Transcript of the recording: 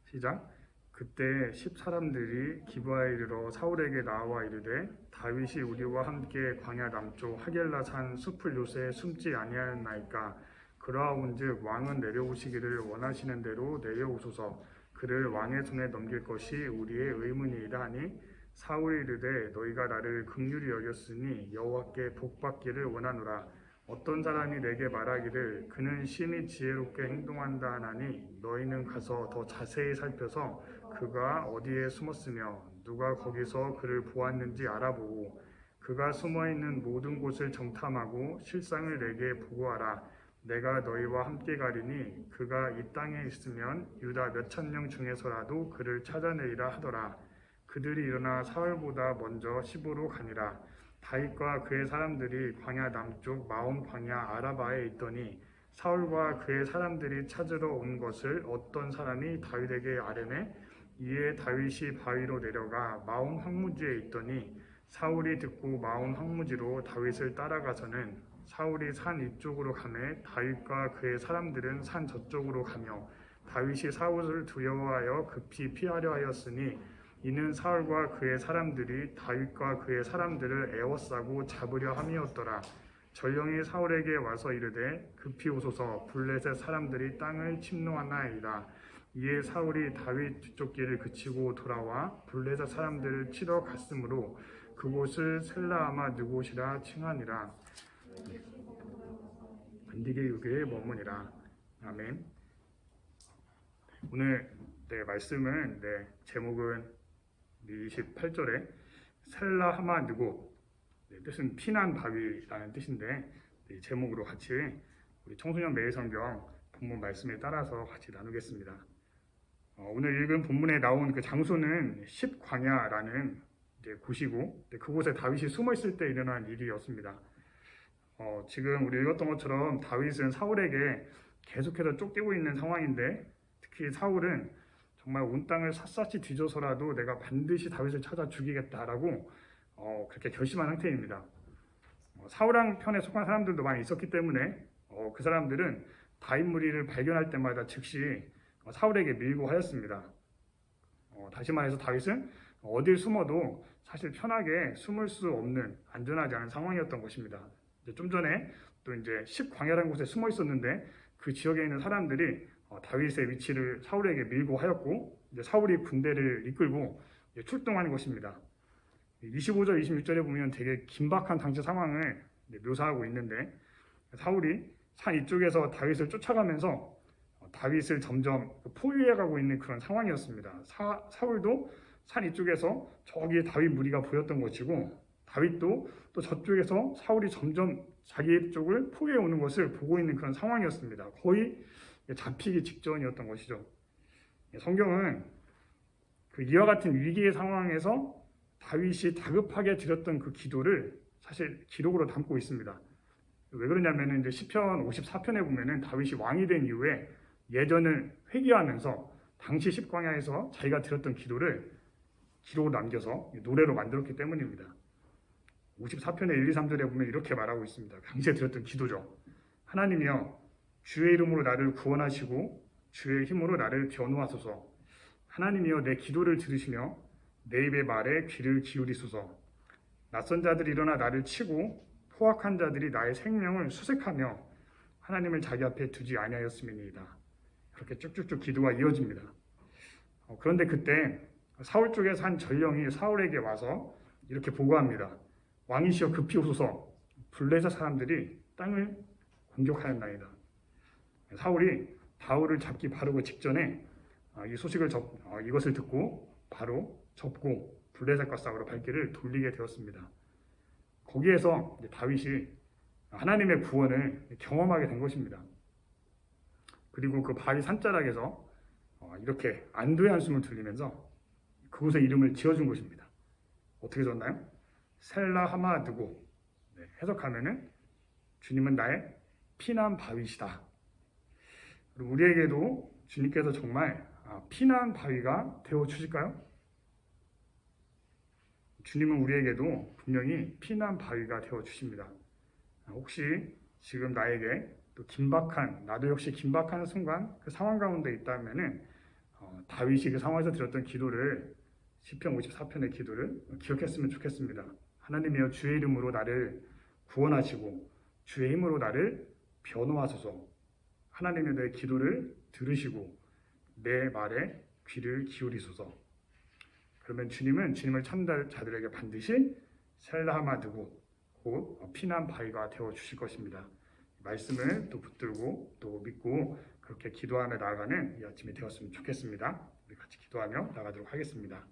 시작. 그때 10사람들이 기브아에 이르러 사울에게 나와 이르되 다윗이 우리와 함께 광야 남쪽 하겔라 산 숲을 요새 숨지 아니하였나이까. 그러하온즉 왕은 내려오시기를 원하시는 대로 내려오소서. 그를 왕의 손에 넘길 것이 우리의 의문이이다 하니 사울이 이르되 너희가 나를 긍휼히 여겼으니 여호와께 복받기를 원하노라. 어떤 사람이 내게 말하기를 그는 심히 지혜롭게 행동한다 하나니 너희는 가서 더 자세히 살펴서 그가 어디에 숨었으며 누가 거기서 그를 보았는지 알아보고 그가 숨어있는 모든 곳을 정탐하고 실상을 내게 보고하라. 내가 너희와 함께 가리니 그가 이 땅에 있으면 유다 몇천 명 중에서라도 그를 찾아내리라 하더라. 그들이 일어나 사울보다 먼저 시보로 가니라. 다윗과 그의 사람들이 광야 남쪽 마온 광야 아라바에 있더니 사울과 그의 사람들이 찾으러 온 것을 어떤 사람이 다윗에게 아뢰매 이에 다윗이 바위로 내려가 마온 황무지에 있더니 사울이 듣고 마온 황무지로 다윗을 따라가서는 사울이 산 이쪽으로 가매 다윗과 그의 사람들은 산 저쪽으로 가며 다윗이 사울을 두려워하여 급히 피하려 하였으니 이는 사울과 그의 사람들이 다윗과 그의 사람들을 에워싸고 잡으려 함이었더라. 전령이 사울에게 와서 이르되 급히 오소서. 블레셋 사람들이 땅을 침노하나이다. 이에 사울이 다윗 뒤쫓기를 그치고 돌아와 블레셋 사람들을 치러 갔으므로 그곳을 셀라아마 느곳이라 칭하니라. 반디게 유교에 머무니라. 아멘. 오늘 말씀은 제목은 28절에 셀라하마 느곳, 뜻은 피난 바위라는 뜻인데 제목으로 같이 우리 청소년 매일성경 본문 말씀에 따라서 같이 나누겠습니다. 오늘 읽은 본문에 나온 그 장소는 십광야라는 곳이고 그곳에 다윗이 숨어 있을 때 일어난 일이었습니다. 지금 우리 읽었던 것처럼 다윗은 사울에게 계속해서 쫓기고 있는 상황인데 특히 사울은 정말 온 땅을 샅샅이 뒤져서라도 내가 반드시 다윗을 찾아 죽이겠다라고 그렇게 결심한 상태입니다. 사울왕 편에 속한 사람들도 많이 있었기 때문에 그 사람들은 다윗 무리를 발견할 때마다 즉시 사울에게 밀고 하였습니다. 다시 말해서 다윗은 어딜 숨어도 사실 편하게 숨을 수 없는 안전하지 않은 상황이었던 것입니다. 좀 전에 또 십광야라는 곳에 숨어 있었는데 그 지역에 있는 사람들이 다윗의 위치를 사울에게 밀고 하였고 사울이 군대를 이끌고 출동하는 것입니다. 25절, 26절에 보면 되게 긴박한 당시 상황을 묘사하고 있는데 사울이 산 이쪽에서 다윗을 쫓아가면서 다윗을 점점 포위해가고 있는 그런 상황이었습니다. 사울도 산 이쪽에서 저기 다윗 무리가 보였던 것이고 다윗도 또 저쪽에서 사울이 점점 자기 쪽을 포위해 오는 것을 보고 있는 그런 상황이었습니다. 거의 잡히기 직전이었던 것이죠. 성경은 이와 같은 위기의 상황에서 다윗이 다급하게 드렸던 그 기도를 사실 기록으로 담고 있습니다. 왜 그러냐면은 시편 54편에 보면은 다윗이 왕이 된 이후에 예전을 회귀하면서 당시 십광야에서 자기가 드렸던 기도를 기록으로 남겨서 노래로 만들었기 때문입니다. 54편의 1, 2, 3절에 보면 이렇게 말하고 있습니다. 당시에 드렸던 기도죠. 하나님이여 주의 이름으로 나를 구원하시고 주의 힘으로 나를 변호하소서. 하나님이여 내 기도를 들으시며 내 입의 말에 귀를 기울이소서. 낯선 자들이 일어나 나를 치고 포악한 자들이 나의 생명을 수색하며 하나님을 자기 앞에 두지 아니하였음이니이다. 이렇게 쭉쭉쭉 기도가 이어집니다. 그런데 그때 사울 쪽에서 한 전령이 사울에게 와서 이렇게 보고합니다. 왕이시여 급히 오소서. 블레셋 사람들이 땅을 공격하였나이다. 사울이 다윗을 잡기 바로 직전에 이 소식을 이것을 듣고 바로 접고 블레셋과 싸우러 발길을 돌리게 되었습니다. 거기에서 다윗이 하나님의 구원을 경험하게 된 것입니다. 그리고 그 바위 산자락에서 이렇게 안도의 한숨을 들리면서 그곳의 이름을 지어준 것입니다. 어떻게 졌나요? 셀라하마 느곳. 해석하면은 주님은 나의 피난 바위시다. 그리고 우리에게도 주님께서 정말 피난 바위가 되어 주실까요? 주님은 우리에게도 분명히 피난 바위가 되어 주십니다. 혹시 지금 나에게 또 나도 역시 긴박한 순간 그 상황 가운데 있다면은 다윗이 그 상황에서 드렸던 기도를 시편 54편의 기도를 기억했으면 좋겠습니다. 하나님이여 주의 이름으로 나를 구원하시고 주의 힘으로 나를 변호하소서. 하나님의 내 기도를 들으시고 내 말에 귀를 기울이소서. 그러면 주님은 주님을 찾는 자들에게 반드시 셀라하마 드고 곧 피난 바위가 되어 주실 것입니다. 말씀을 또 붙들고 또 믿고 그렇게 기도하며 나아가는 이 아침이 되었으면 좋겠습니다. 우리 같이 기도하며 나가도록 하겠습니다.